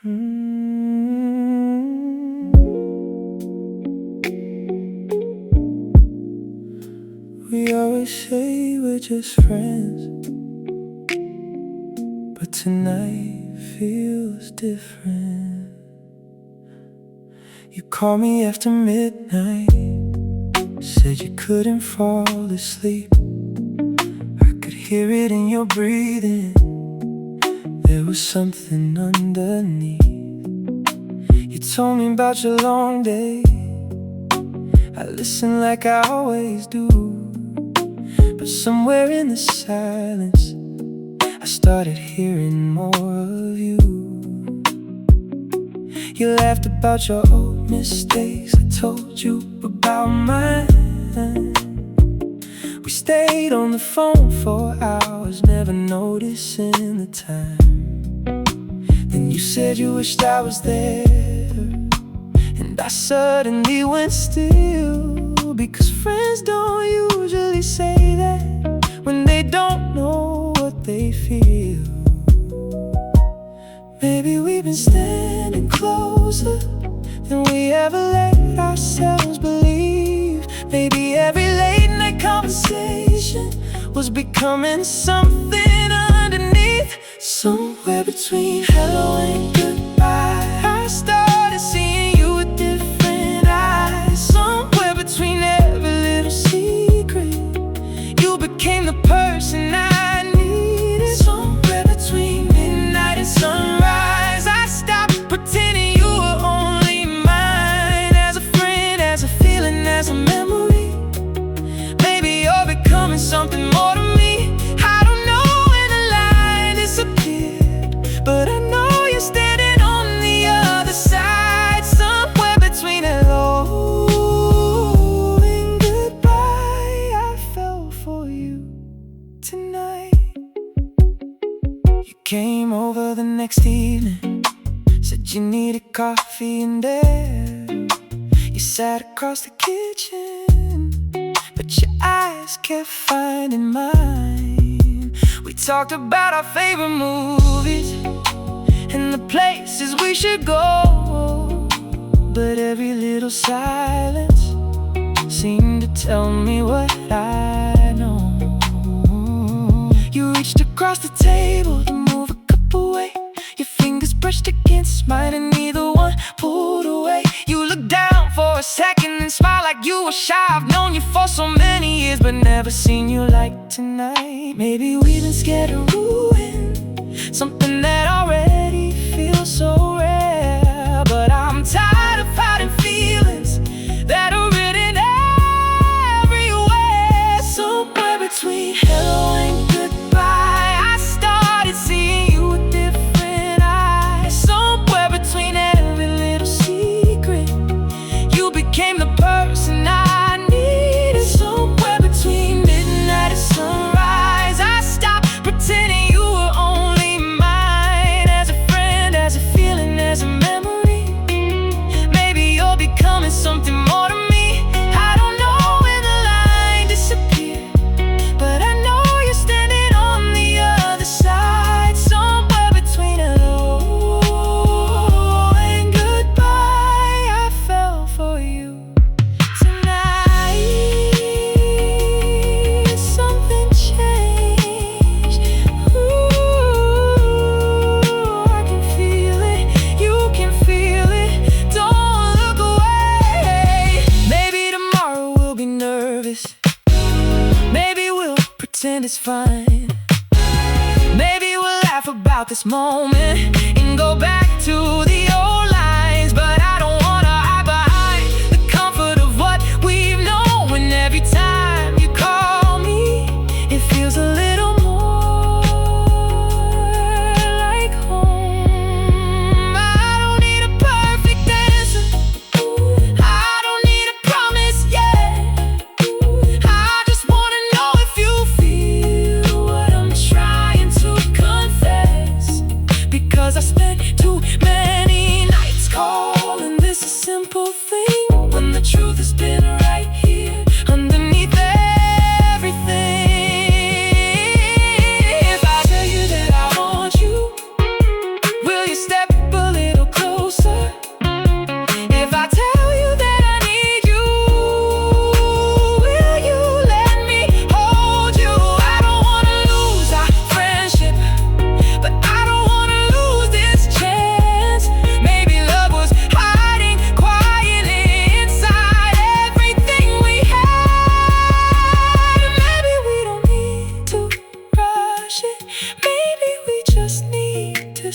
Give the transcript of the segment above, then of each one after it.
We always say we're just friends, but tonight feels different. You called me after midnight, said you couldn't fall asleep. I could hear it in your breathing, there was something underneath. You told me about your long day, I listened like I always do. But somewhere in the silence, I started hearing more of you. You laughed about your old mistakes, I told you about mine. We stayed on the phone for hours, never noticing the time. Then you said you wished I was there, and I suddenly went still. Because friends don't usually say that when they don't know what they feel. Maybe we've been standing closer than we ever let ourselves believe. Maybe every late night conversation was becoming something underneath. Somewhere between hello and goodbye, I started seeing you with different eyes. Somewhere between every little secret, you became the person I needed. Somewhere between midnight and sunrise, I stopped pretending you were only mine. As a friend, as a feeling, as a memory. Maybe you're becoming something more to me. I don't know when the line disappeared, but I know you're standing on the other side. Somewhere between hello and goodbye, I fell for you tonight. You came over the next evening, said you needed coffee and air. You sat across the kitchen, but your eyes kept finding mine. We talked about our favorite movies and the places we should go, but every little silence seemed to tell me what I know. You reached across the table to move a cup away. Your fingers brushed against mine and neither one pulled away. You looked down for a second and smiled like you were shy. I've known you for so many years, but never seen you like tonight. Maybe we've been scared to ruin something that already feels so rare. But I'm tired of hiding feelings that are written everywhere. Somewhere between hello and goodbye, I started seeing you with different eyes. Somewhere between every little secret, you became the person I needed. Somewhere between midnight and sunrise, I stopped pretending you were only mine. As a friend, as a feeling, as a memory. Maybe you're becoming something more to me. I don't know when the line disappeared, but I know you're standing on the other side. Somewhere between hello and goodbye, I fell for you tonight. Something changed. Ooh, I can feel it, you can feel it. Don't look away. Maybe tomorrow we'll be nervous, maybe we'll pretend it's fine. Maybe we'll laugh about this moment and go back to the old lines. But I don't wanna hide behind the comfort of what we've known. And every time you call me, it feels a little more like home. I don't need a perfect answer, I don't need a promise yet. I just wanna know if you feel what I'm trying to confess. Because I spent too many nights calling this a simple thing, when the truth has been right here underneath everything. If I tell you that I want you, will you step a little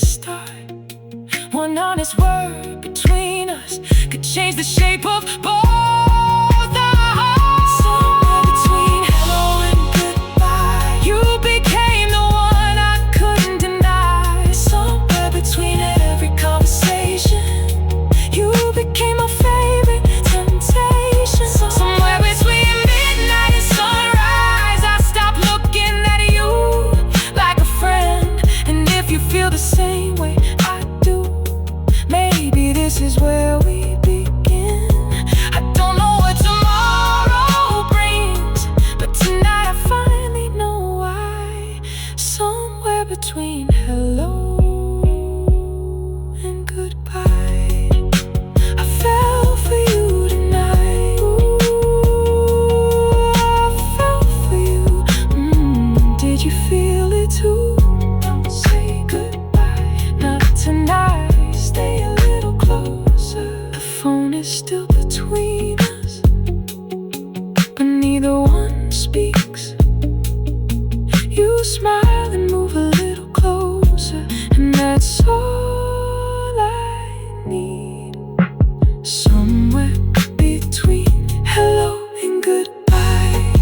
start. One honest word between us could change the shape of both our hearts. Somewhere between hello and goodbye, you became the one I couldn't deny. Somewhere between every conversation, you became my favorite temptation. Somewhere between midnight and sunrise, I stopped looking at you like a friend. And if you feel the same way I do, maybe this is where we begin. I don't know what tomorrow brings, but tonight I finally know why. Somewhere between hello and goodbye, I fell for you tonight. Ooh, I fell for you. Did you feel it too? Don't say goodbye, not tonight. Stay a little closer. The phone is still between us, but neither one speaks. You smile and move a little closer, and that's all I need. Somewhere between hello and goodbye.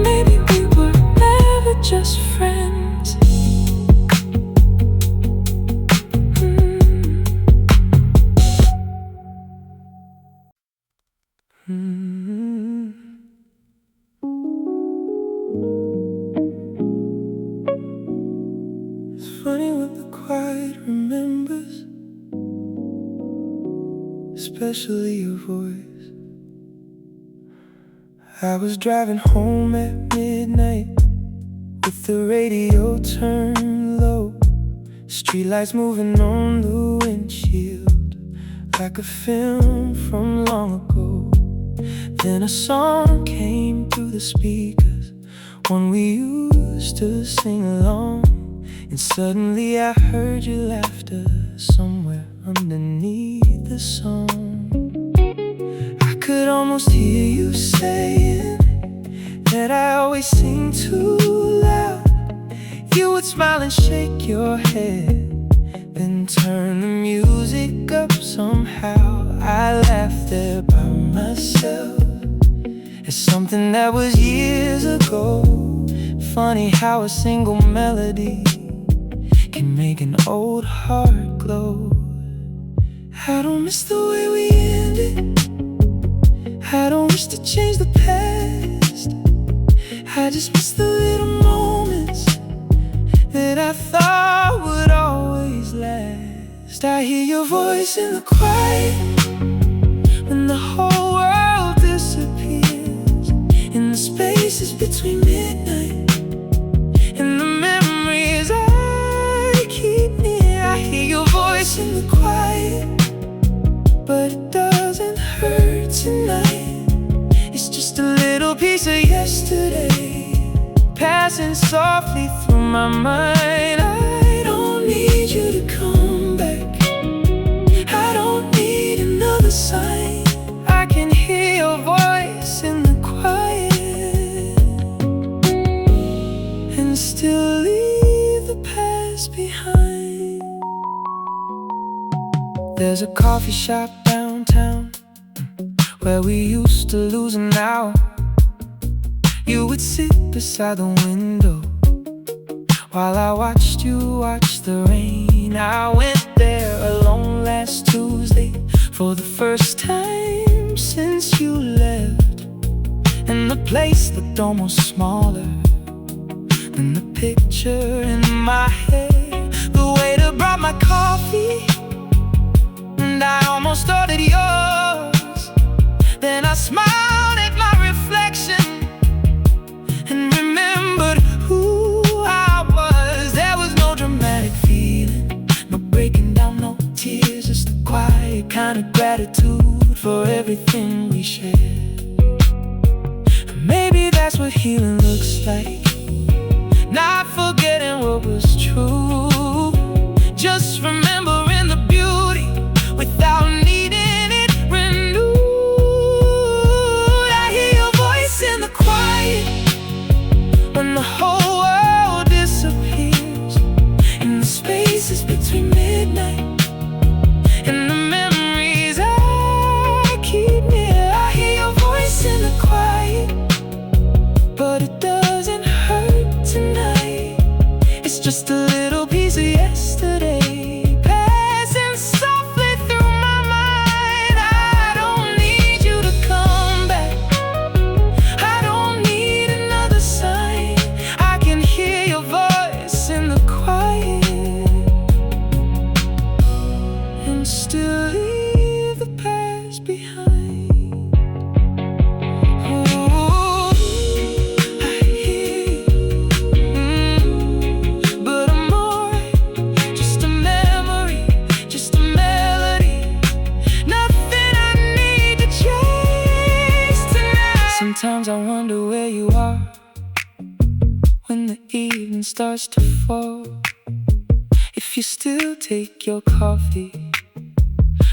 Maybe we were never just friends. It's funny what the quiet remembers, especially your voice. I was driving home at midnight with the radio turned low, streetlights moving on the windshield like a film from long ago. Then a song came through the speakers, one we used to sing along, and suddenly I heard your laughter somewhere underneath the song. I could almost hear you saying that I always sing too loud. You would smile and shake your head, then turn the music up somehow. I laughed there by myself at something that was years ago. Funny how a single melody can make an old heart glow. I don't miss the way we ended, I don't wish to change the past. I just miss the little moments that I thought would always last. I hear your voice in the quiet when the whole world disappears, in the spaces between midnight and the memories I keep near. I hear your voice in the quiet, but it doesn't hurt tonight. It's just a little piece of yesterday passing softly through my mind. I don't need you to come back, I don't need another sign. I can hear your voice in the quiet and still leave the past behind. There's a coffee shop downtown where we used to lose an hour. You would sit beside the window while I watched you watch the rain. I went there alone last Tuesday for the first time since you left, and the place looked almost smaller than the picture in my head. The waiter brought my coffee and I almost ordered yours. Then I smiled at my reflection and remembered who I was. There was no dramatic feeling, no breaking down, no tears, just a quiet kind of gratitude for everything we shared. Maybe that's what healing looks like, not forgetting what was true, just remembering the beauty without needing it renewed. I hear your voice in the quiet when the whole world disappears, midnight. And the memories I keep near, I hear your voice in the quiet, but it doesn't hurt tonight. It's just a little piece of yesterday passing softly through my mind. I don't need you to come back, I don't need another sign. I can hear your voice in the quiet and still leave the past behind. Ooh, I hear you, but I'm alright. Just a memory, just a melody, nothing I need to chase tonight. Sometimes I wonder where you are when the evening starts to fall. If you still take your coffee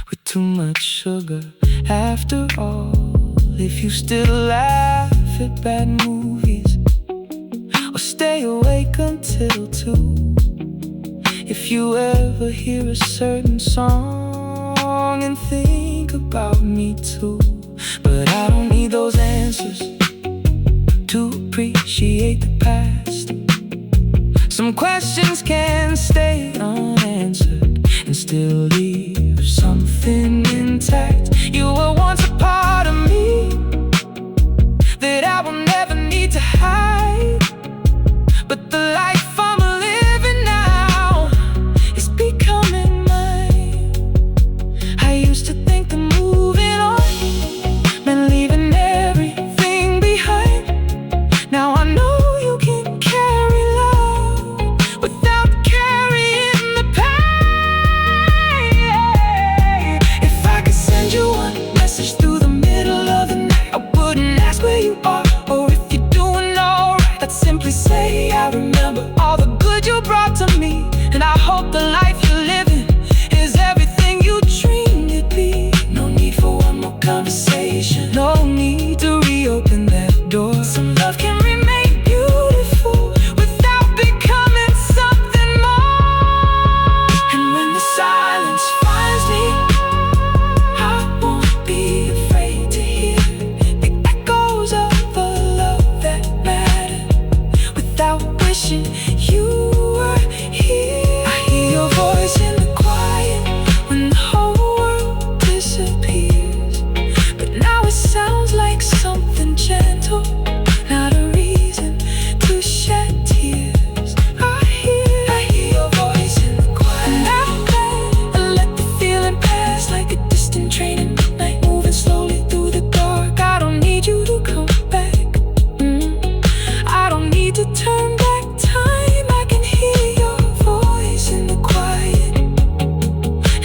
with too much sugar after all. If you still laugh at bad movies or stay awake until 2. If you ever hear a certain song and think about me too. But I don't need those answers to appreciate the past. Some questions can stay unanswered and still leave something intact. You were once a part of me that I will never need to hide. But the life I'm living now is becoming mine. I used to think that moving on meant leaving everything behind. Now I know you can carry love without carrying the pain. If I could send you one message through the middle of the night, I wouldn't ask where you are or if you're doing alright. I'd simply say I remember all the good you brought to me, and I hope the life you're living is everything you dreamed it'd be. No need for one more conversation, no need to reopen that door. Some love can remain beautiful without becoming something more. And when the silence finds me, I won't be afraid to hear the echoes of a love that mattered without wishing you were here. I hear your voice in the quiet when the whole world disappears. But now it sounds like something gentle, not a reason to shed tears. I hear your voice in the quiet. I let the feeling pass like a distant train at midnight, moving slowly through the dark. I don't need you to come back. I don't need to turn back time. I can hear your voice in the quiet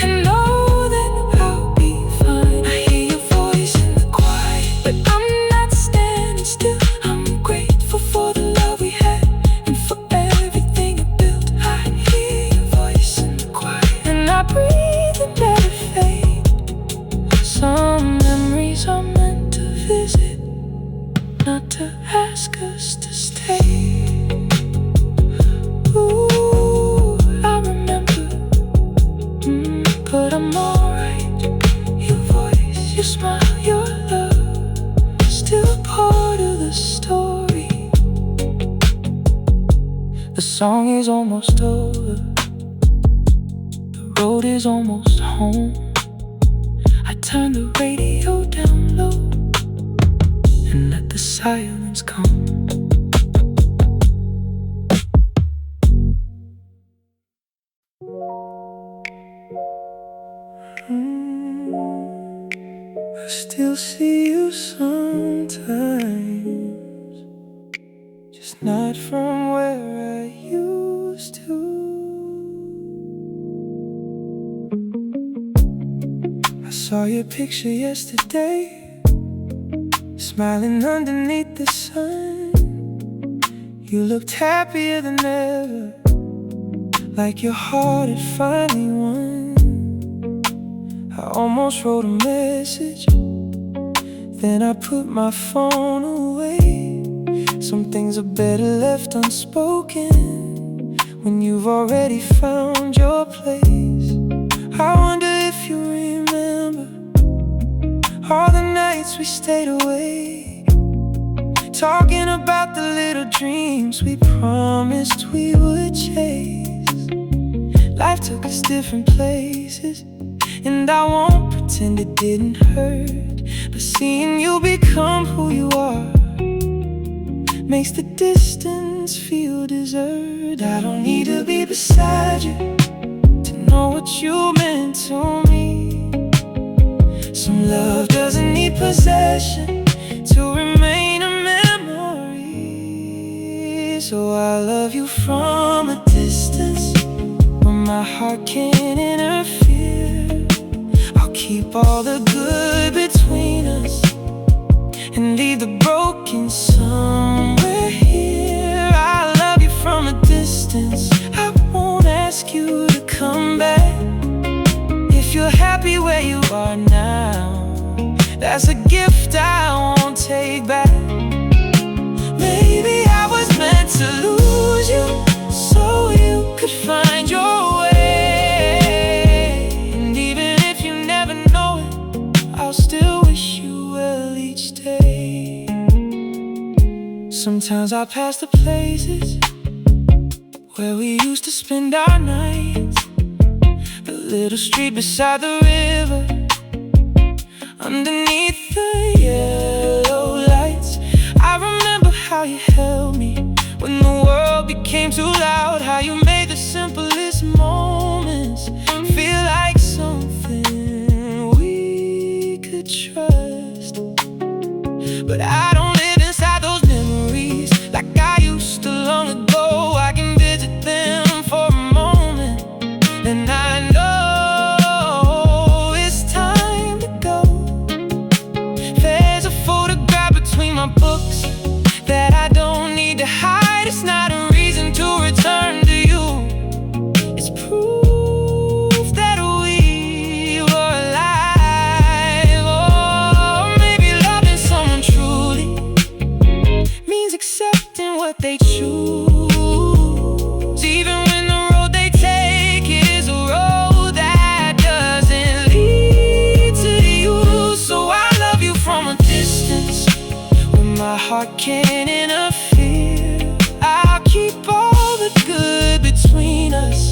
and know that I'll be fine. I hear your voice in the quiet, but I'm not standing still. I'm grateful for the love we had and for everything it built. I hear your voice in the quiet, and I breathe and let it fade. Some memories are meant to visit, not to ask us to stay. Ooh, I remember, but I'm alright. Your voice, your smile, your love, still part of the story. The song is almost over, the road is almost home. I turn the radio down low and let the silence come. I still see you sometimes, just not from where I used to. I saw your picture yesterday, smiling underneath the sun. You looked happier than ever, like your heart had finally won. I almost wrote a message, then I put my phone away. Some things are better left unspoken when you've already found your place. I wonder if you remember all the nights we stayed awake, talking about the little dreams we promised we would chase. Life took us different places, and I won't pretend it didn't hurt. But seeing you become who you are makes the distance feel deserved. I don't need to be beside you to know what you meant to me. Some love doesn't need possession to remain a memory. So I love you from a distance, where my heart can't interfere. I'll keep all the good between us and leave the broken somewhere here. I love you from a distance, I won't ask you to come back. If you're happy where you are now, that's a gift I won't take back. Maybe I was meant to lose you so you could find your way. And even if you never know it, I'll still wish you well each day. Sometimes I pass the places where we used to spend our nights, the little street beside the river, underneath the yellow lights. I remember how you held me when the world became too loud, how you made the simplest moments feel like something we could trust. But I don't live inside those memories like I used to long ago. I can visit them for a moment, and I know it's time to go. There's a photograph between my books that I don't need to hide. It's not a reason to return to you. It's proof that we were alive. Or maybe loving someone truly means accepting what they choose, even when the road they take is a road that doesn't lead to you. So I love you from a distance, when my heart can't interfere. I'll keep all the good between us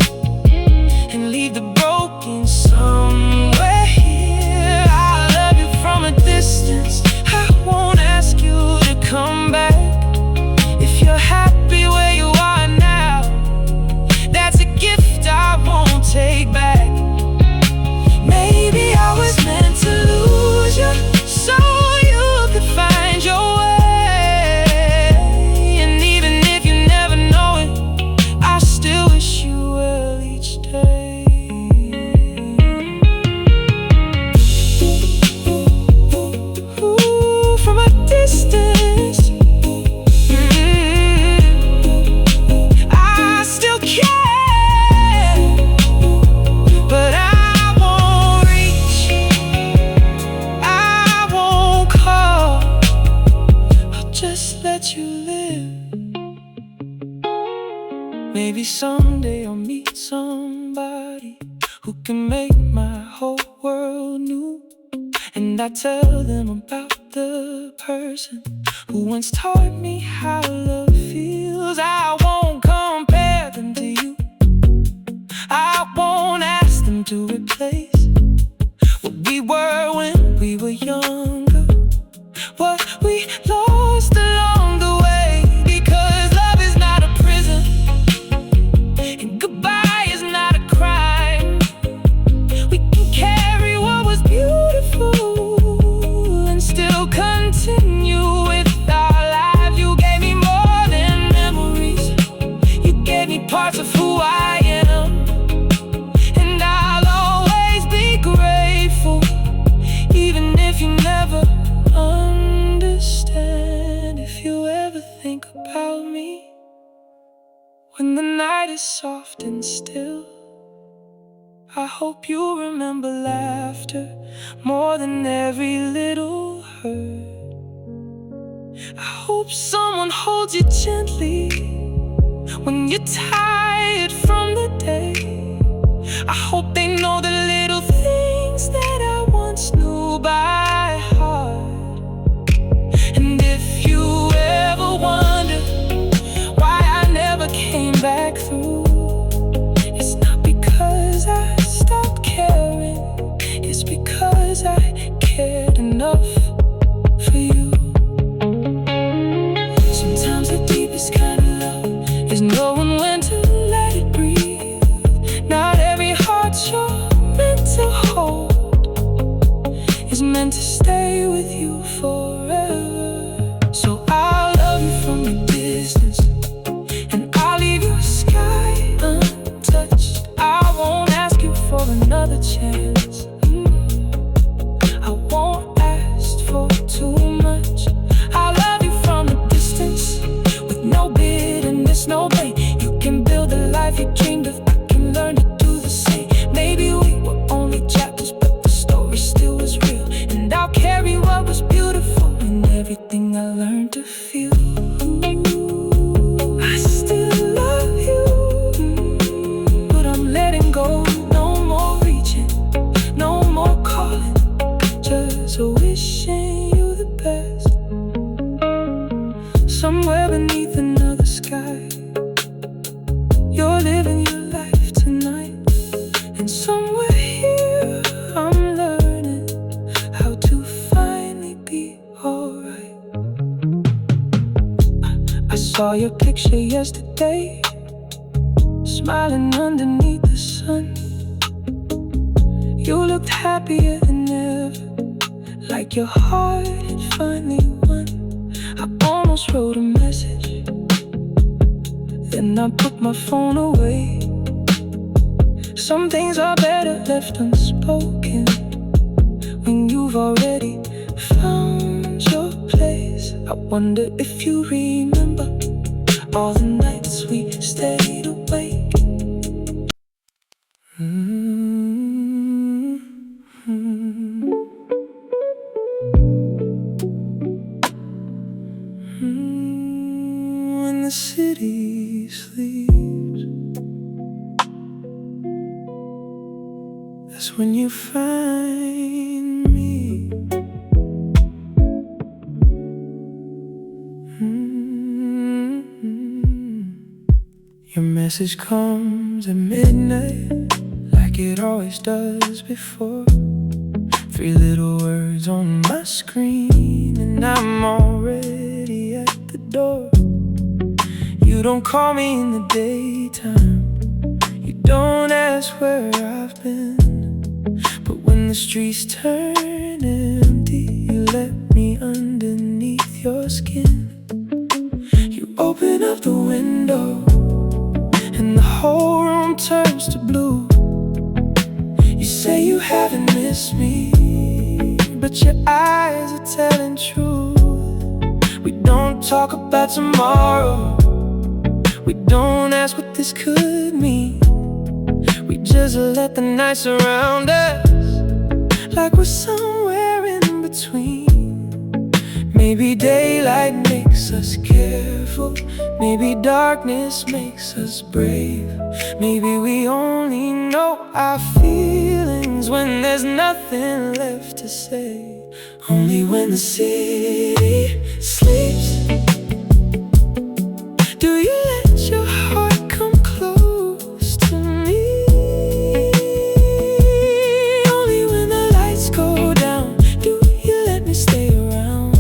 and leave the broken somewhere here. I love you from a distance, I won't ask you to come back. If you're happy where you are now, that's a gift I won't take back. Maybe I was meant to lose you so you could find your way. And even if you never know it, I still wish you well each day. Ooh, from a distance, I still care, but I won't reach, I won't call. I'll just let you live. Maybe someday I'll meet somebody who can make my whole world new, and I tell them about the person who once taught me how love feels. I won't compare them to you, I won't ask them to replace what we were when we were younger, what we lost along the way. Because love is not a prison, and goodbye is not a crime. We can carry what was beautiful and still continue with our lives. You gave me more than memories, you gave me parts of who I am, and I'll always be grateful, even if you never understand. If you ever think about me when the night is soft and still, I hope you remember laughter more than every little hurt. I hope someone holds you gently when you're tired from the day. I hope they know that little another chance. I won't ask for too much. I love you from a distance, with no bitterness, no pain. You can build the life you dreamed of. I can learn to do the same. Maybe we were only chapters, but the story still was real. And I'll carry what was beautiful and everything I learned to feel. I still love you, but I'm letting go. No more reaching, no more calling, just wishing you the best. Somewhere beneath another sky, you're living your life tonight. And somewhere here, I'm learning how to finally be alright. I saw your picture yesterday, smiling underneath the sun. You looked happier than ever, like your heart had finally won. I almost wrote a message, then I put my phone away. Some things are better left unspoken when you've already found your place. I wonder if you remember all the nights we stayed awake. When the city sleeps, that's when you find me. Your message comes at midnight, like it always does before. 3 little words on my screen, and I'm already at the door. You don't call me in the daytime, you don't ask where I've been. But when the streets turn empty, you let me underneath your skin. You open up the window, and the whole room turns to blue. You say you haven't missed me, but your eyes are telling truth. We don't talk about tomorrow, we don't ask what this could mean. We just let the night surround us, like we're somewhere in between. Maybe daylight makes us careful, maybe darkness makes us brave. Maybe we only know our feelings when there's nothing left to say. Only when the city sleeps do you let your heart come close to me. Only when the lights go down do you let me stay around.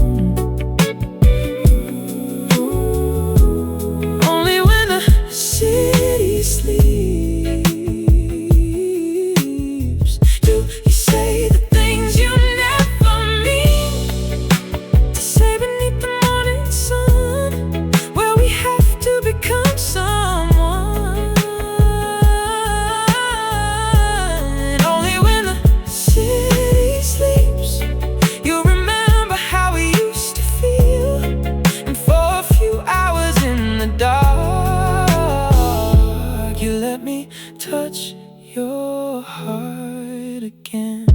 Only when the city sleeps do you say the things you never mean to say beneath the morning sun, where we have to become someone. Only when the city sleeps you remember how we used to feel, and for a few hours in the dark you let me touch your heart again.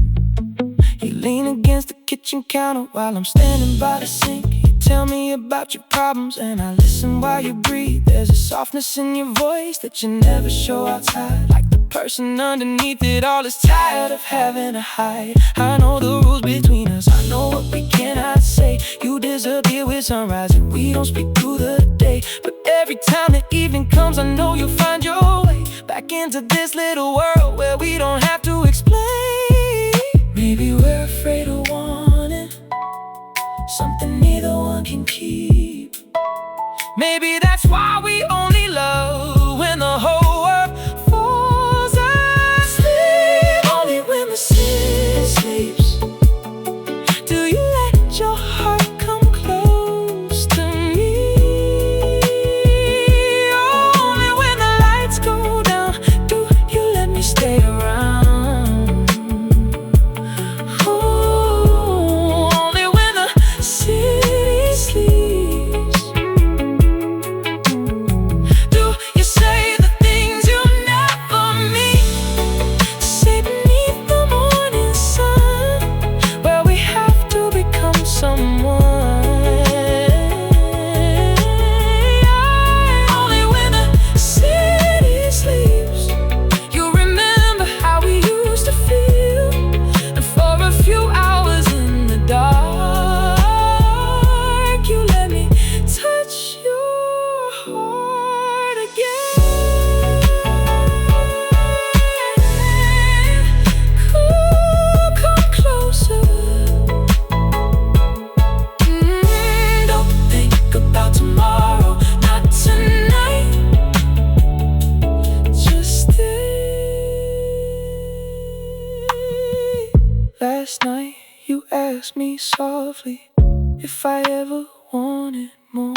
You lean against the kitchen counter while I'm standing by the sink. You tell me about your problems and I listen while you breathe. There's a softness in your voice that you never show outside, like the person underneath it all is tired of having to hide. I know the rules between us, I know what we cannot say. You disappear with sunrise and we don't speak through the day. But every time the evening comes, I know you'll find your way back into this little world where we don't have to explain. Maybe we're afraid of wanting something neither one can keep. Maybe that's why we only love when the whole world falls asleep. Only when the city sleeps do you let your heart come close to me. Only when the lights go down do you let me stay around. asked me softly if I ever wanted more.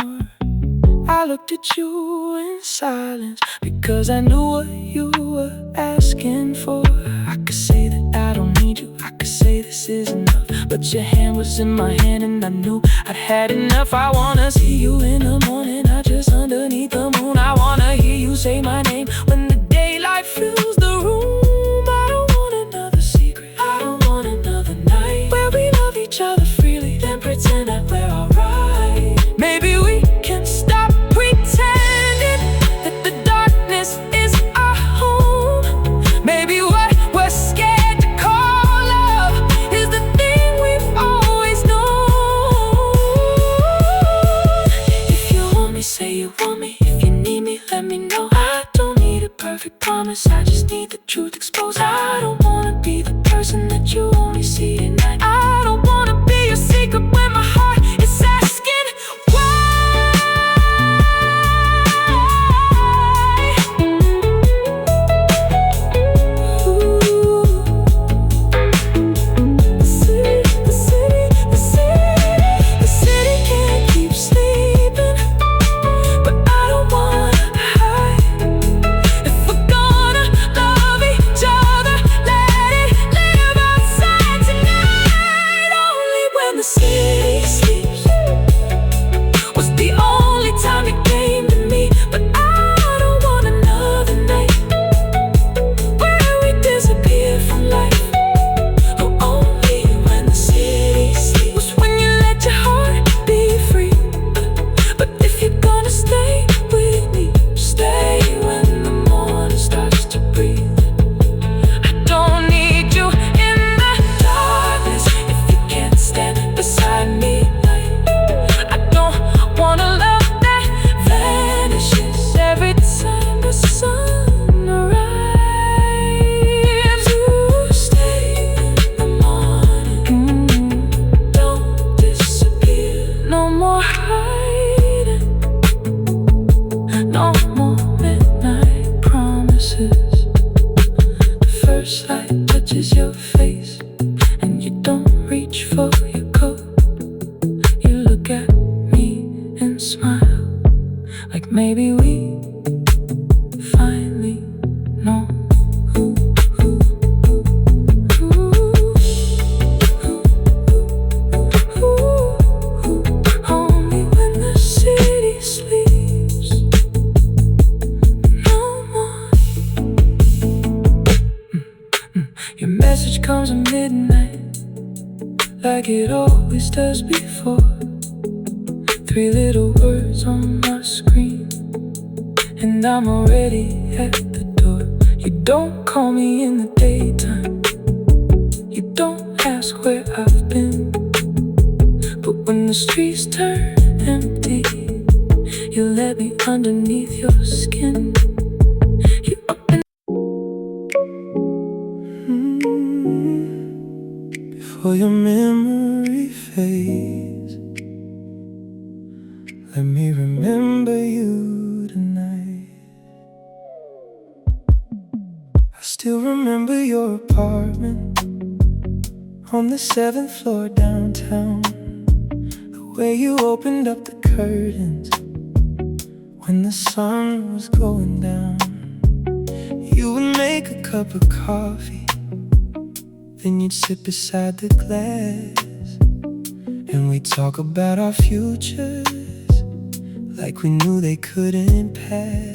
I looked at you in silence because I knew what you were asking for. I could say that I don't need you, I could say this is enough, but your hand was in my hand and I knew I'd had enough. I wanna see you in the morning, not just underneath the moon. I wanna hear you say my name when the daylight fills the room. I don't want another secret, I don't want another night where we love each other freely, then pretend that we're alright. Maybe we can stop pretending that the darkness is our home. Maybe what we're scared to call love is the thing we've always known. If you want me, say you want me. If you need me, let me know. I don't need a perfect promise, I just need the truth exposed. I don't wanna be the person that you only see at night. I don't wanna be your secret when my heart is asking why. Ooh. The city can't keep sleeping, but I don't wanna hide. If we're gonna love each other, let it live outside tonight. Only when the city sleeps was the only time it came to me. But I don't want another night where we disappear from life. Oh, only when the city sleeps was when you let your heart be free. But if you're gonna stay with me, stay when the morning starts to breathe. I don't need you in the darkness if you can't stand beside me. I don't want a love that vanishes every time the sun arrives. You stay in the morning, don't disappear. No more hiding, no more midnight promises. The first light touches your face and you don't reach for your coat. You look at me and smile, like maybe we finally know. Only when the city sleeps, no more. Your message comes at midnight, like it always does before. 3 little words on my screen, and I'm already at the door. You don't call me in the daytime, you don't ask where I've been. But when the streets turn empty, you let me underneath your skin. You up and before your memory fades, let me remember you tonight. I still remember your apartment on the 7th floor downtown. The way you opened up the curtains when the sun was going down. You would make a cup of coffee, then you'd sit beside the glass, and we'd talk about our futures like we knew they couldn't pass.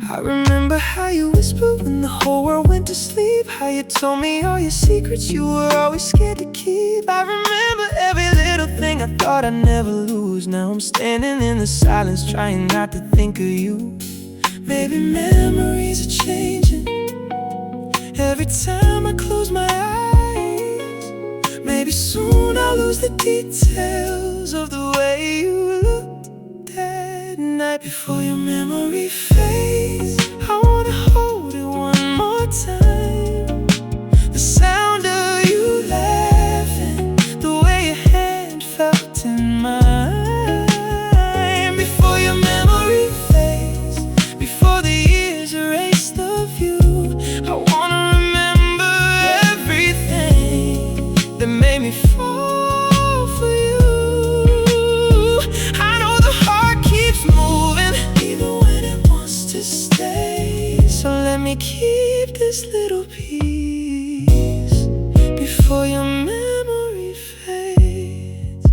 I remember how you whispered when the whole world went to sleep, how you told me all your secrets you were always scared to keep. I remember every little thing I thought I'd never lose. Now I'm standing in the silence trying not to think of you. Maybe memories are changing every time I close my eyes. Maybe soon I'll lose the details of the way you looked that night. Before your memory fades, I wanna hold it one more time. The sound of you laughing, the way your hand felt in mine. Before your memory fades, before the years erase the view, I wanna remember everything that made me feel me keep this little piece before your memory fades.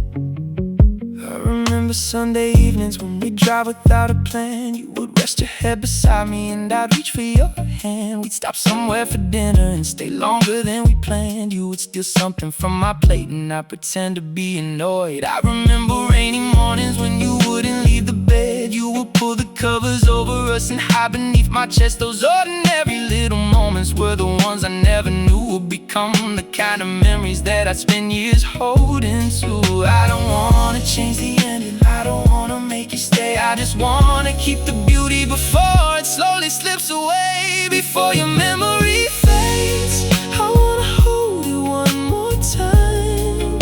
I remember Sunday evenings when we'd drive without a plan. You would rest your head beside me and I'd reach for your hand. We'd stop somewhere for dinner and stay longer than we planned. You would steal something from my plate and I'd pretend to be annoyed. I remember rainy mornings when you wouldn't leave the bed. You would pull the covers over us and hide beneath my chest. Those ordinary little moments were the ones I never knew would become the kind of memories that I'd spend years holding to. I don't wanna change the ending, I don't wanna make you stay. I just wanna keep the beauty before it slowly slips away. Before your memory fades, I wanna hold you one more time.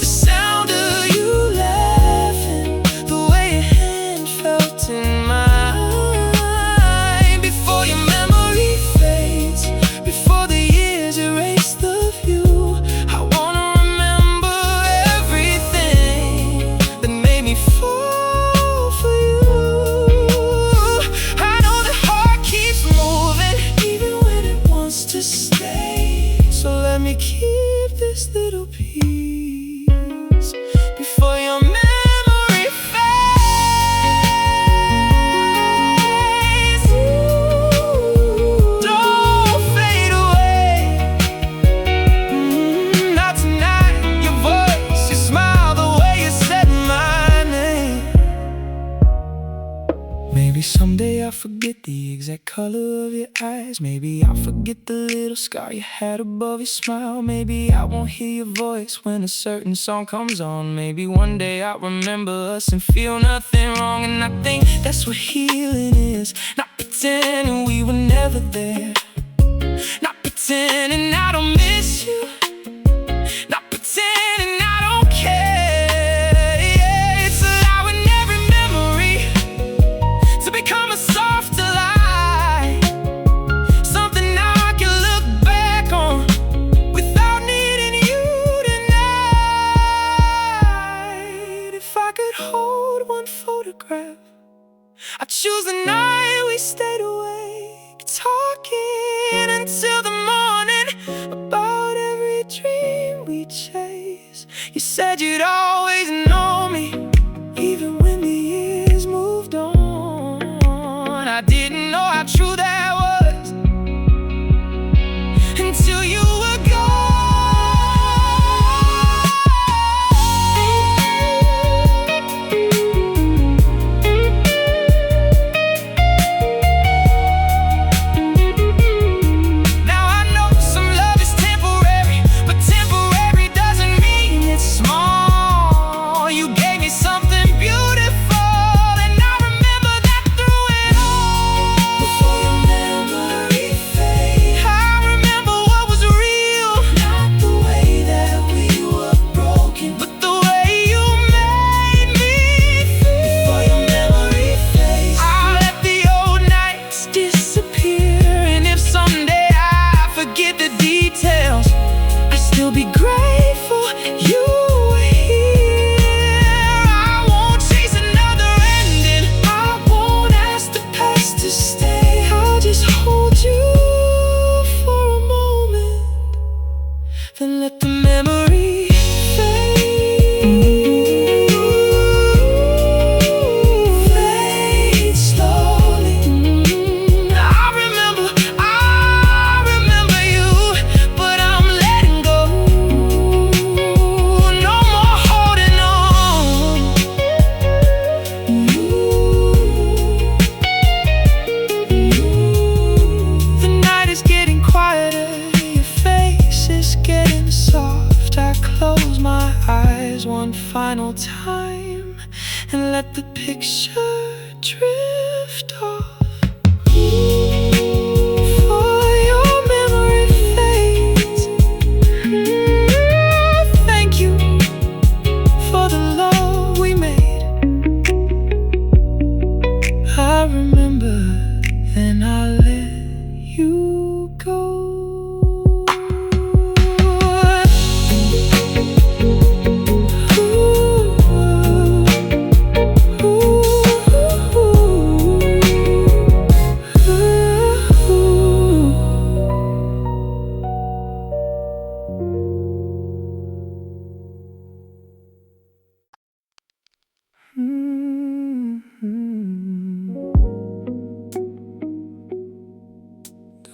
The sound of you laughing, the way your hand felt in mine. Before your memory fades, before the years erase the view, I wanna remember everything that made me fall for you. I know the heart keeps moving even when it wants to stay. So let me keep this little piece before your memory fades. Don't fade away. Not tonight. Your voice, your smile, the way you said my name. Maybe someday I'll forget the exact color of your eyes. Maybe I'll forget the little scar you had above your smile. Maybe I won't hear your voice when a certain song comes on. Maybe one day I'll remember us and feel nothing wrong. And I think that's what healing is. Not pretending we were never there. Not pretending I don't miss you. Not pretending I don't care. Yeah, it's allowing every memory to become a softer light, something I can look back on without needing you tonight. If I could hold one photograph, I'd choose the night we stayed awake, talking until the morning about every dream we chase. You said you'd always know me, even when the years moved on. I didn't know how true that was until you were gone. Now I know some love is temporary, but temporary doesn't mean it's small.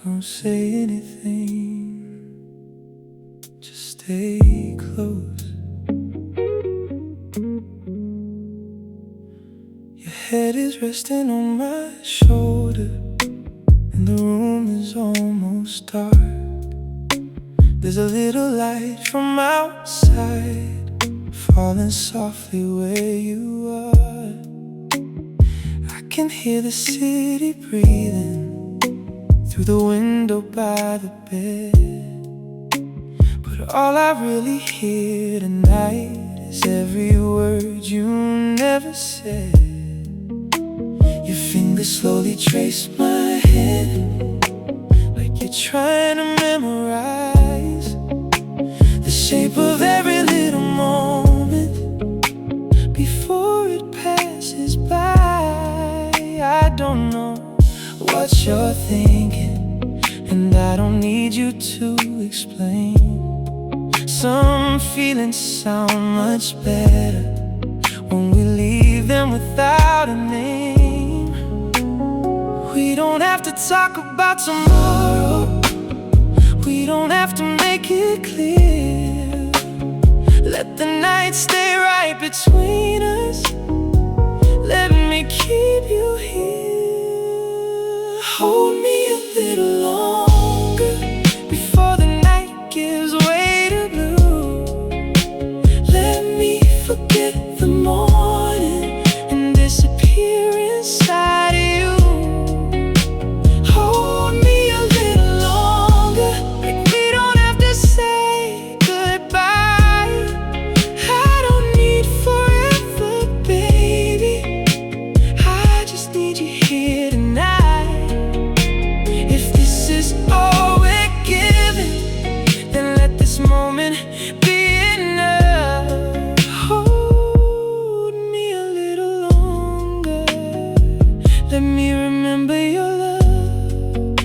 won't say anything. Just stay close. Your head is resting on my shoulder, and the room is almost dark. There's a little light from outside falling softly where you are. I can hear the city breathing through the window by the bed, but all I really hear tonight is every word you never said. Your fingers slowly trace my head, like you're trying to memorize the shape of every little moment before it passes by. I don't know what you're thinking, and I don't need you to explain. Some feelings sound much better when we leave them without a name. We don't have to talk about tomorrow, we don't have to make it clear. Let the night stay right between us, let me keep you here. Hold me a little longer before the night gives way to blue. Let me forget the morning and disappear inside of you. Hold me a little longer, like we don't have to say goodbye. I don't need forever, baby, I just need you here tonight. If this is all we're given, then let this moment be enough. Hold me a little longer, let me remember your love.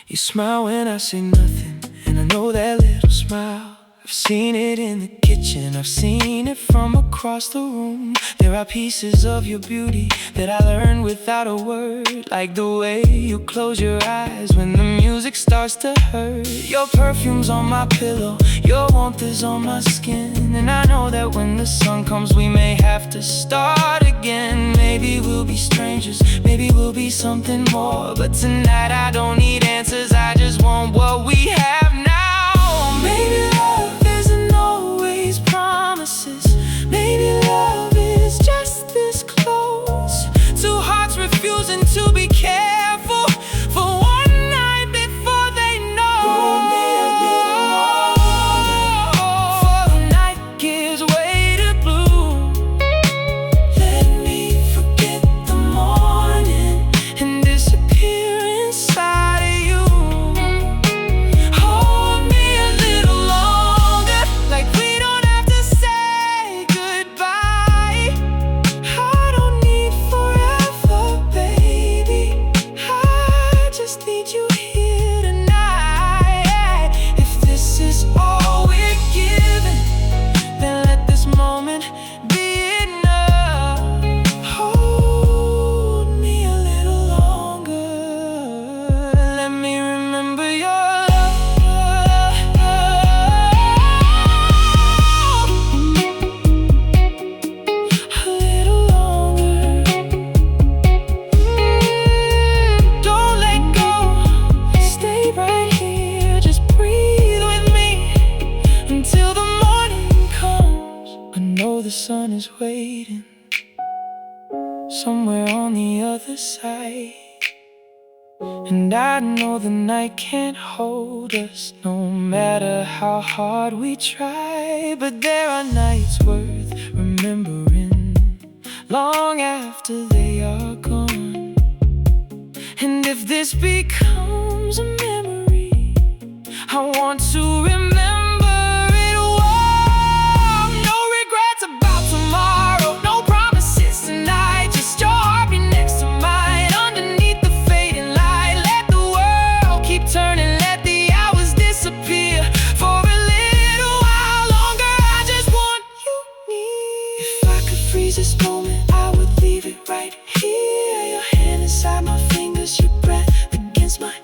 You smile when I say nothing, and I know that little smile. I've seen it in the kitchen, I've seen it from across the room. There are pieces of your beauty that I learned without a word, like the way you close your eyes when the music starts to hurt. Your perfume's on my pillow, your warmth is on my skin, and I know that when the sun comes we may have to start again. Maybe we'll be strangers, maybe we'll be something more, but tonight I don't need answers, I just want what we have now. Maybe love isn't always promises, maybe love is just this close. Two hearts refusing to be careful for one night before they know. Hold me a little longer before the night gives way to blue. Let me forget the morning and disappear inside of you. Hold me a little longer, like we don't have to say goodbye. I don't need forever, baby, I just need you here tonight. If this is all we're given, then let this moment be enough. Hold me a little longer, let me remember your love. A little longer. Don't let go, stay right here, just breathe with me until the morning comes. I know the sun is waiting somewhere on the other side, and I know the night can't hold us no matter how hard we try. But there are nights worth remembering long after they are gone. And if this becomes a memory, I want to remember it well. No regrets about tomorrow, no promises tonight, just your heartbeat next to mine underneath the fading light. Let the world keep turning, let the hours disappear for a little while longer. I just want you near. If I could freeze this moment, I would leave it right here. Your hand inside my fingers, your breath against my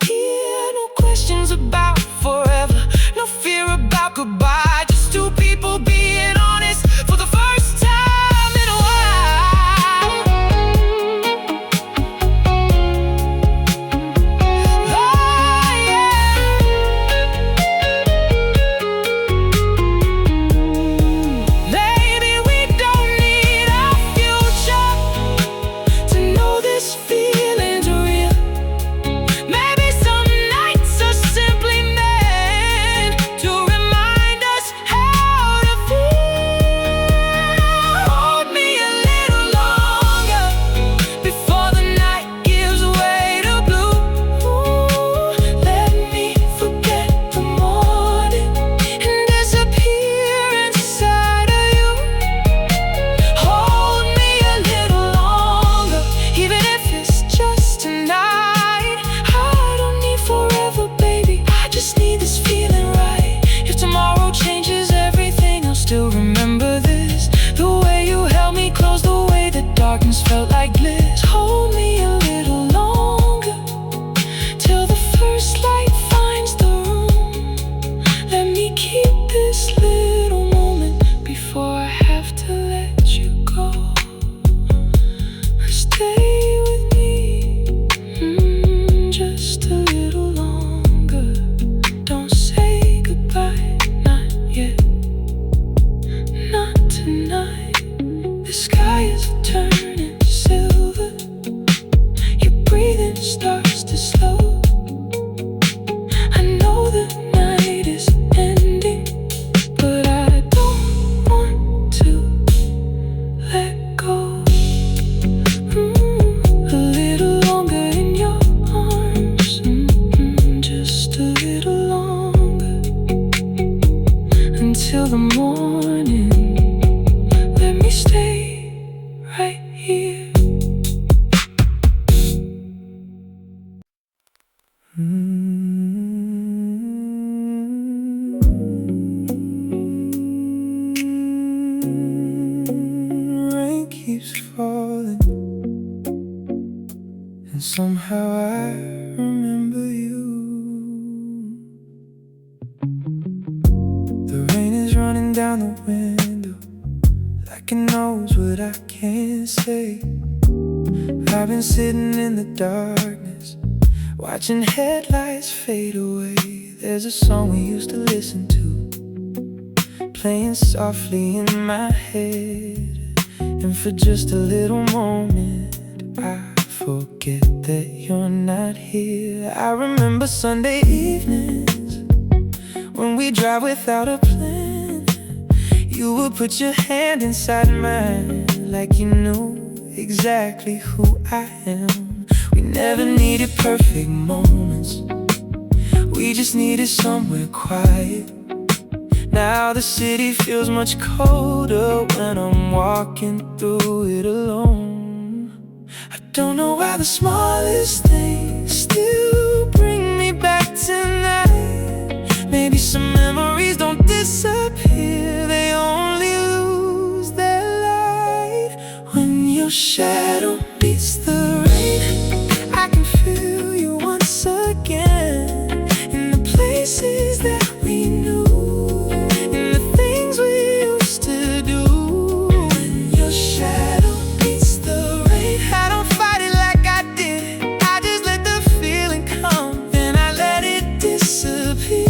Rain keeps falling, and somehow I remember you. The rain is running down the window like it knows what I can't say. I've been sitting in the darkness, watching headlights fade away. There's a song we used to listen to, playing softly in my head. And for just a little moment, I forget that you're not here. I remember Sunday evenings when we drive without a plan. You would put your hand inside mine like you knew exactly who I am. We never needed perfect moments, we just needed somewhere quiet. Now the city feels much colder when I'm walking through it alone. I don't know why the smallest things still bring me back tonight. Maybe some memories don't disappear, they only lose their light. When your shadow beats the rain, I can feel you once again, in the places that we knew, in the things we used to do. When your shadow beats the rain, I don't fight it like I did, I just let the feeling come, then I let it disappear.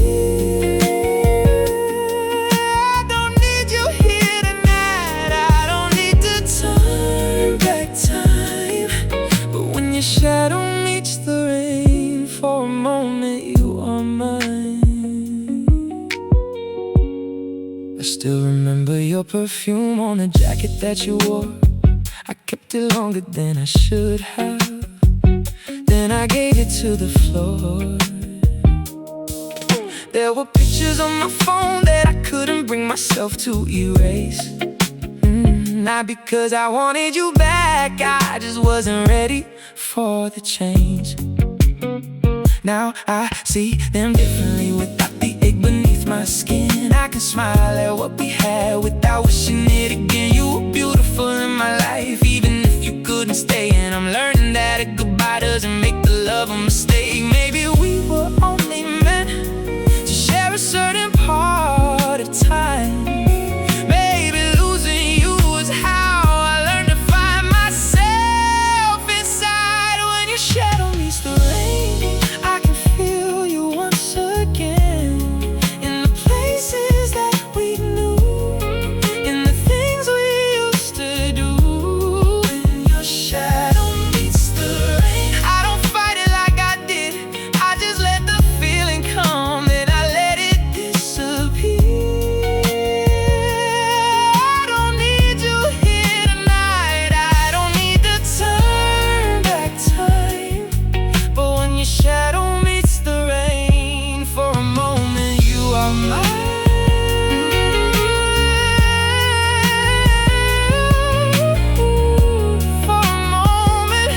I don't need you here tonight, I don't need to turn back time. But when your shadow meets the rain, for a moment you are mine. I still remember your perfume on the jacket that you wore. I kept it longer than I should have, then I gave it to the floor. There were pictures on my phone that I couldn't bring myself to erase. Not because I wanted you back, I just wasn't ready for the change. Now I see them differently without the ache beneath my skin. I can smile at what we had without wishing it again. You were beautiful in my life, even if you couldn't stay. And I'm learning that a goodbye doesn't make the love a mistake. Maybe we were only meant to share a certain part of time. Maybe losing you was how I learned to find myself inside. When your shadow meets the rain, I can feel you once again, in the places that we knew, in the things we used to do. When your shadow meets the rain, I don't fight it like I did, I just let the feeling come, then I let it disappear. I don't need you here tonight, I don't need to turn back time. But when your shadow meets the rain, for a moment you are mine. For a moment,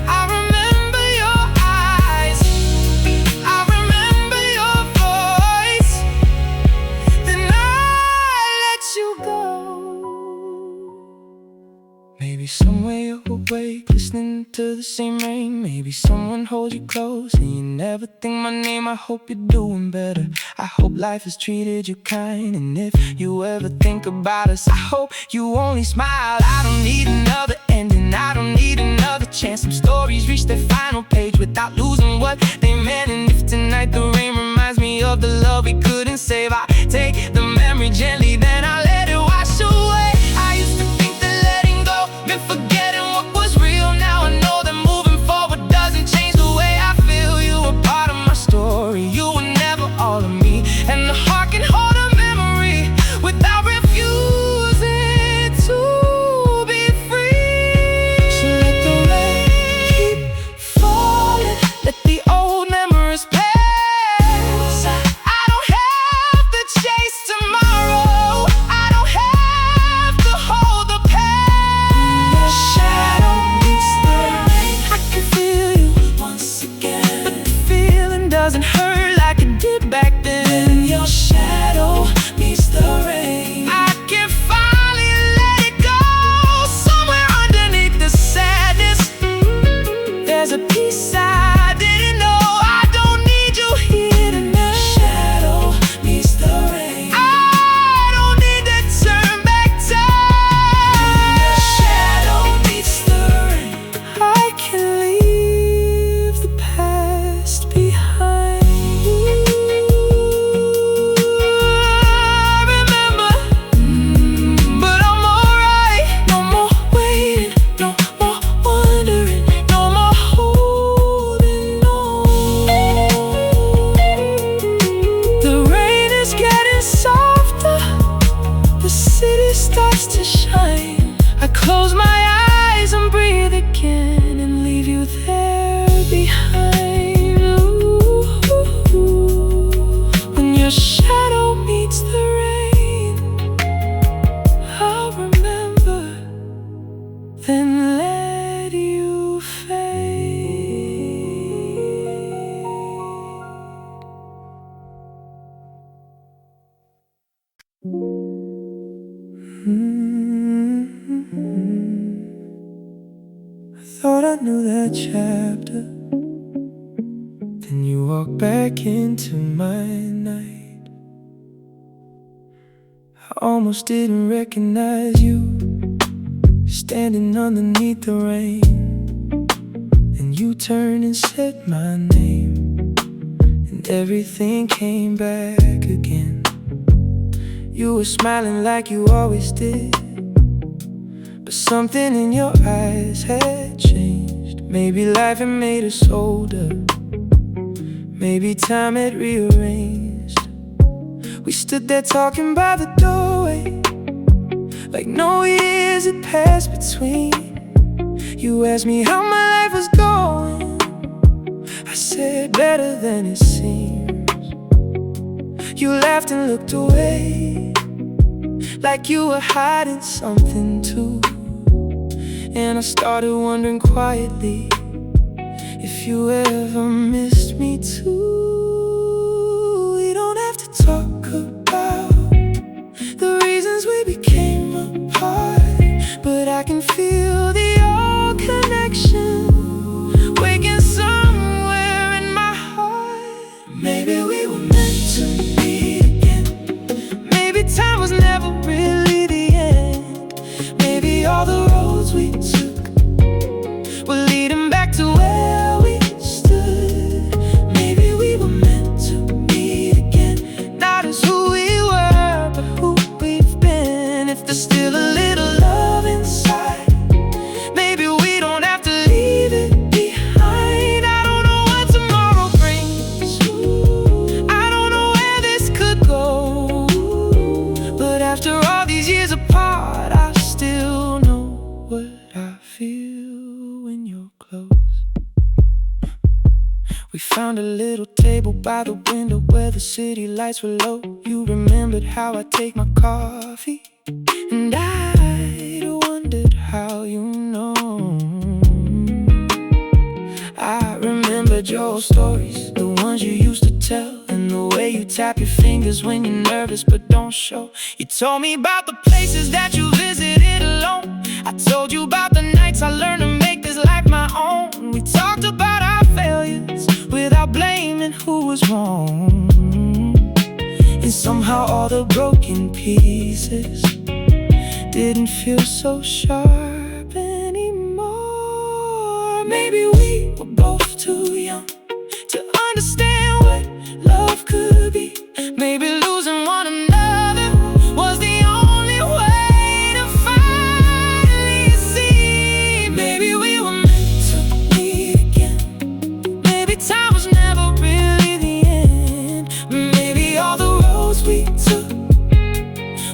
I remember your eyes, I remember your voice, then I let you go. Maybe somewhere you're awake, listening to the same rain. Maybe someone holds you close and you never think my name. I hope you're doing better, I hope life has treated you kind. And if you ever think about us, I hope you only smile. I don't need another ending, I don't need another chance. Some stories reach their final page without losing what they meant. And if tonight the rain reminds me of the love we couldn't save, I take the memory gently, then I let it wash away. I used to think that letting go meant forgetting what was real. Now I know that moving forward doesn't change the way I feel. You were part of my story, you were never all of me. And the heart can hold a memory without refusing to be free. So let the rain keep falling, let the old memories pass. I don't have to chase tomorrow, doesn't hurt like it did back then. When your shadow meets the rain, I can finally let it go. Somewhere underneath the sadness, there's a peace I didn't know. I don't need you here tonight. Shadow meets the rain, I don't need to turn back time. When your shadow meets the rain, I can leave the past behind. I remember, but I'm alright. No more waiting, no more wondering, no more holding on. The rain is getting softer, the city starts to shine. I close my eyes and breathe again and leave you there behind. Ooh, when your shadow meets the rain, I'll remember, then let you fade. I thought I knew that chapter, then you walked back into my night. I almost didn't recognize you, standing underneath the rain. And you turned and said my name, and everything came back again. You were smiling like you always did, but something in your eyes had changed. Maybe life had made us older, maybe time had rearranged. We stood there talking by the doorway, like no years had passed between. You asked me how my life was going, I said better than it seems. You laughed and looked away, like you were hiding something too. And I started wondering quietly if you ever missed me too. We don't have to talk about the reasons we became apart, but I can feel the old connection waking somewhere in my heart. Maybe we were meant to meet again. Maybe time was never really the end. Maybe all the roads we took were leading back to where we stood. Maybe we were meant to meet again, not as who we were, but who we've been. If there's still a little love inside, maybe we don't have to leave it behind. I don't know what tomorrow brings, I don't know where this could go, but after all these years apart, I still know what I feel when you're close. We found a little table by the window where the city lights were low. You remembered how I take my coffee, and I wondered how you know. I remembered your stories, the ones you used to tell, and the way you tap your fingers when you're nervous but don't show. You told me about the places that you visited alone. I told you about the nights I learned to make this life my own. We talked about our failures without blaming who was wrong. And somehow all the broken pieces didn't feel so sharp anymore. Maybe we were both too young to understand what love could be. Maybe losing one another was the only way to finally see. Maybe we were meant to meet again. Maybe time was never really the end. Maybe all the roads we took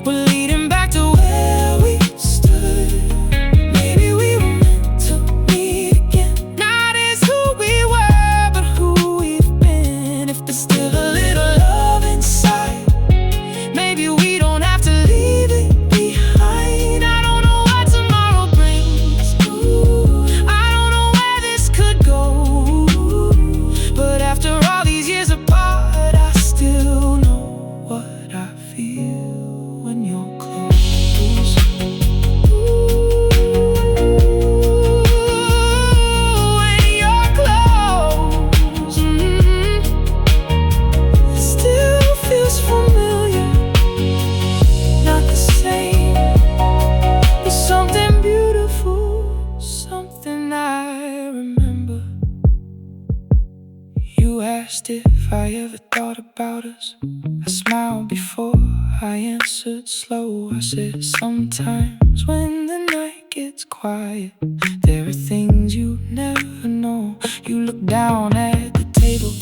were leading back to where we stood. Maybe we were meant to meet again, not as who asked if I ever thought about us. I smiled before I answered slow. I said sometimes when the night gets quiet, there are things you never know. You look down at the table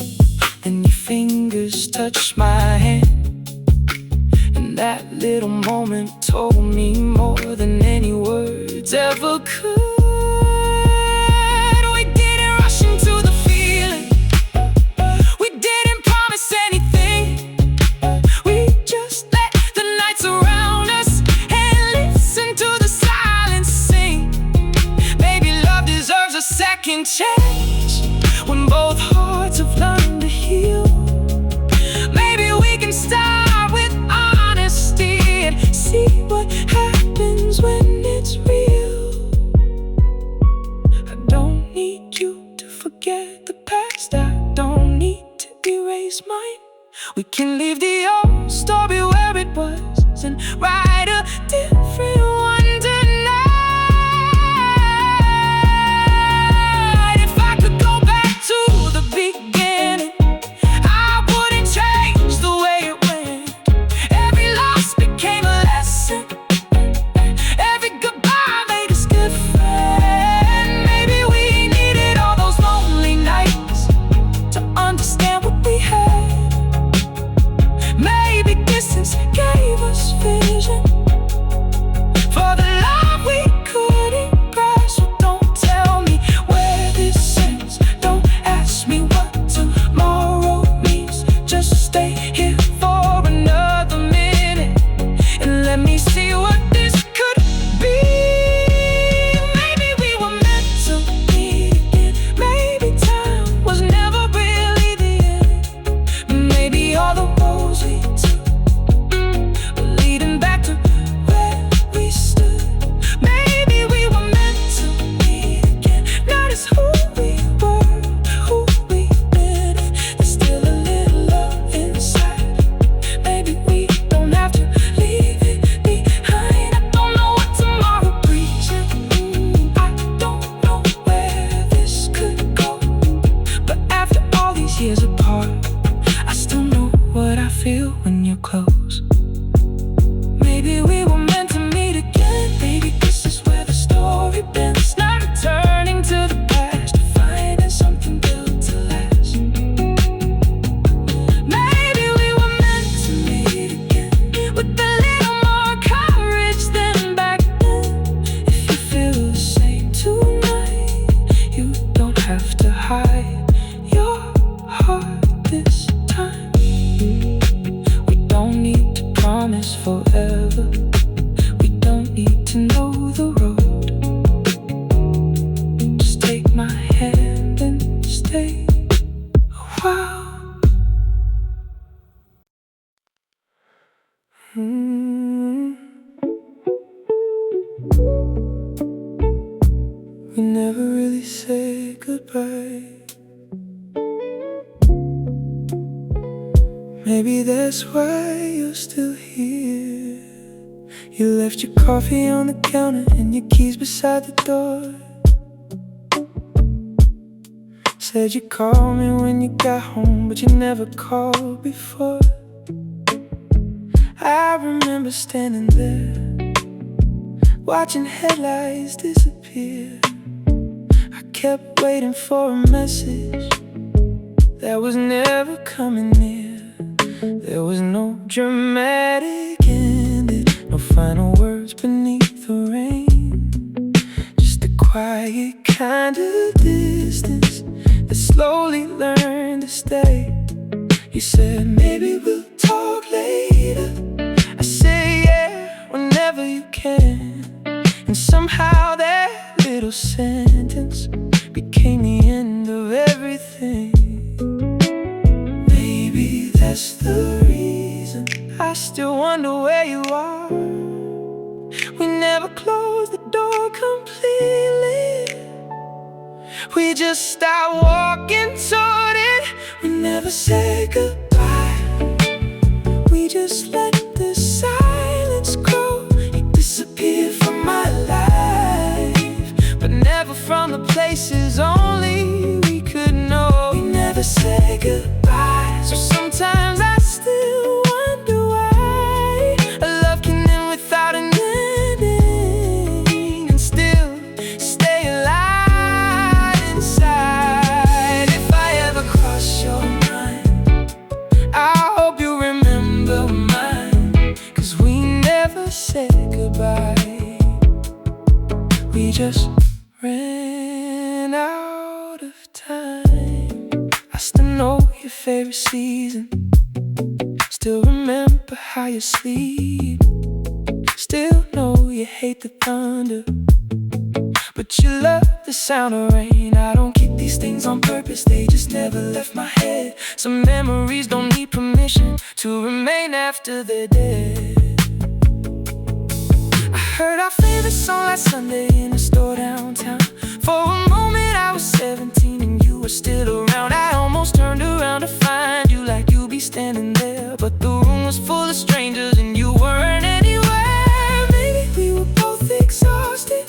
and your fingers touch my hand, and that little moment told me more than any words ever could. We didn't rush into the feeling, we didn't promise anything. We just let the night surround us and listen to the silence sing. Baby, love deserves a second chance when both hearts have learned to heal. Maybe we can start with honesty and see what happens when it's real. I don't need you to forget the past, I don't need to erase mine. We can leave the old story where it was and write a different one tonight. If I could go back to the beginning, I wouldn't change the way it went. Every loss became a lesson, every goodbye made us different. Maybe we needed all those lonely nights to understand what we had. Maybe distance gave us vision for the love we couldn't grasp. Don't tell me where this ends, don't ask me what tomorrow means. Just stay here for another minute and let me see what this could be. Maybe we were meant to meet again. Maybe time was never really the end. Maybe all the roads we took were leading back to where we stood. Maybe we were meant to meet again, not as who we were, who we've been. There's still a little love inside. Maybe we don't have to leave it behind. I don't know what tomorrow brings, I don't know where this could go. But after all these years apart, I still know what I feel when you're close. Maybe we were meant to meet again. Maybe this is where the story bends, not returning to the past, finding something built to last. Maybe we were meant to meet again with a little more courage than back then. If you feel the same tonight, you don't have to hide your heart this time. We don't need to promise forever, we don't need to know the road. Just take my hand and stay a while. We never really said goodbye. Maybe that's why you're still here. You left your coffee on the counter and your keys beside the door. Said you'd call me when you got home, but you never called before. I remember standing there, watching headlights disappear. I kept waiting for a message that was never coming near. There was no dramatic ending, no final words beneath the rain. Just a quiet kind of distance that slowly learned to stay. You said maybe we'll talk later. I say yeah, whenever you can. And somehow that little sentence became the end of everything. Maybe that's the reason I still wonder where you are. We never closed the door completely, we just stopped walking toward it. We never said goodbye, we just let the silence grow. You disappeared from my life, but never from the places only we could know. We never said goodbye. I still know your favorite season, still remember how you sleep, still know you hate the thunder, but you love the sound of rain. I don't keep these things on purpose, they just never left my head. Some memories don't need permission to remain after they're dead. I heard our favorite song last Sunday in a store downtown. For a moment I was 17 and you were still around. I almost turned around to find you, like you'd be standing there, but the room was full of strangers and you weren't anywhere. Maybe we were both exhausted,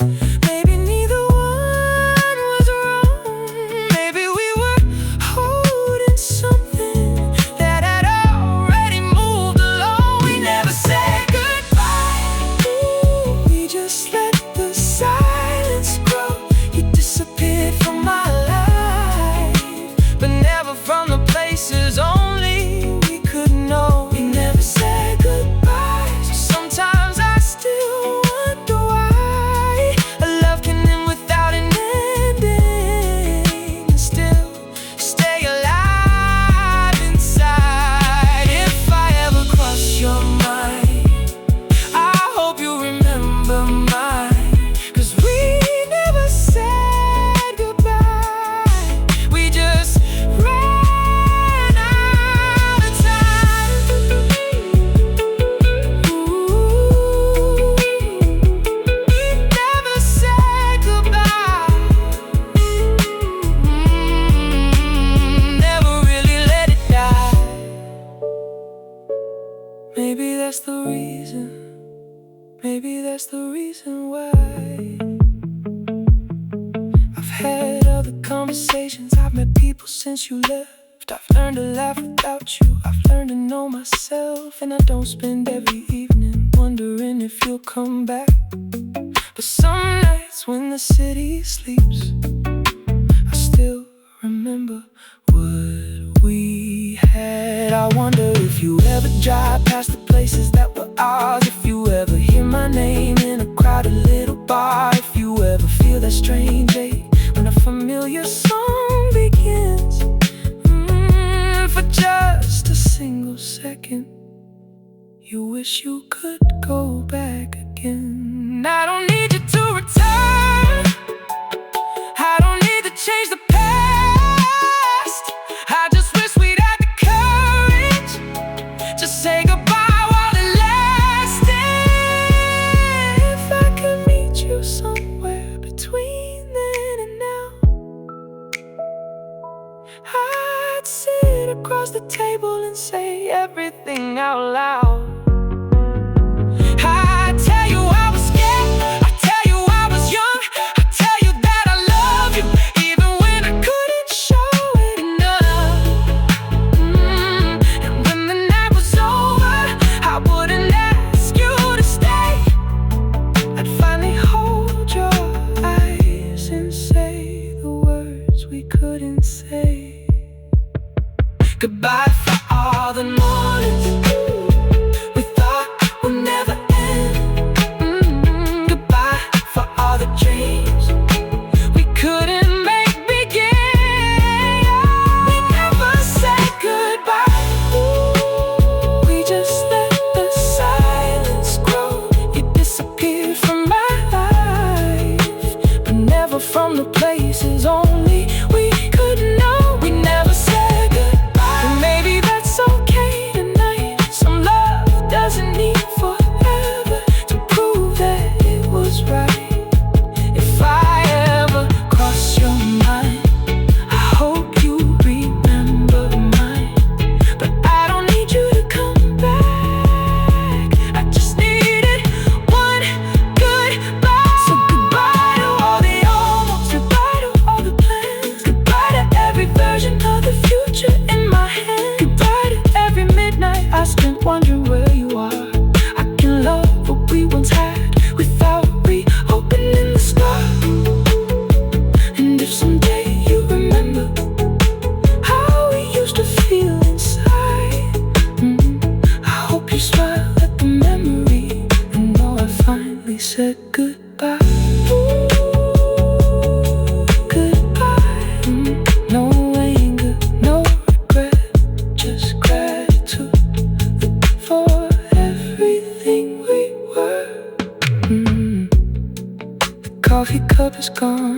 maybe neither one was wrong. Maybe we were holding something that had already moved along. We never said goodbye. Ooh, we just let the silence grow. You disappeared from my life, but never from the places only we could know. We never said goodbye, so sometimes I still wonder why a love can end without an ending and still stay alive inside. If I ever cross your mind, I hope you remember mine, 'cause we never said goodbye. We just ran out of time. Ooh, never said goodbye. Never really let it die. Maybe that's the reason. Maybe that's the reason why I've had other conversations, I've met people since you left. I've learned to laugh without you, I've learned to know myself, and I don't spend every evening wondering if you'll come back. But some nights when the city sleeps, I still remember what we had. I wonder if you ever drive past the places that were ours, if you ever hear my name in a crowded little bar, if you ever feel that strange ache when a familiar song begins. For just a single second, you wish you could go back again. I don't need you to return, I don't need to change the past. I just wish we'd had the courage to say goodbye while it lasted. If I could meet you somewhere between then and now, I'd sit across the table and say everything out loud. I'd tell you I was scared, I'd tell you I was young, I'd tell you that I love you even when I couldn't show it enough. And when the night was over, I wouldn't ask you to stay. I'd finally hold your eyes and say the words we couldn't say. Goodbye for all the mornings we thought would never end. Goodbye for all the dreams we couldn't make begin. We never said goodbye. Ooh, we just let the silence grow. You disappeared from my life, but never from the places only we could know. We never said goodbye. Maybe that's okay tonight.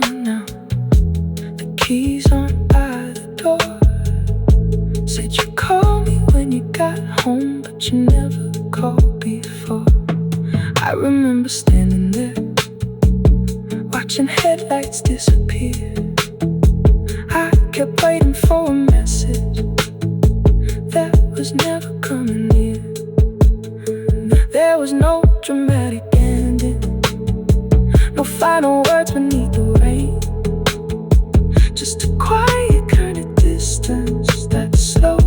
gone now. The keys aren't by the door. Said you called me when you got home, but you never called before. I remember standing there, watching headlights disappear. I kept waiting for a message that was never coming near. There was no dramatic ending, no final words beneath the rain. Just a quiet kind of distance that slowed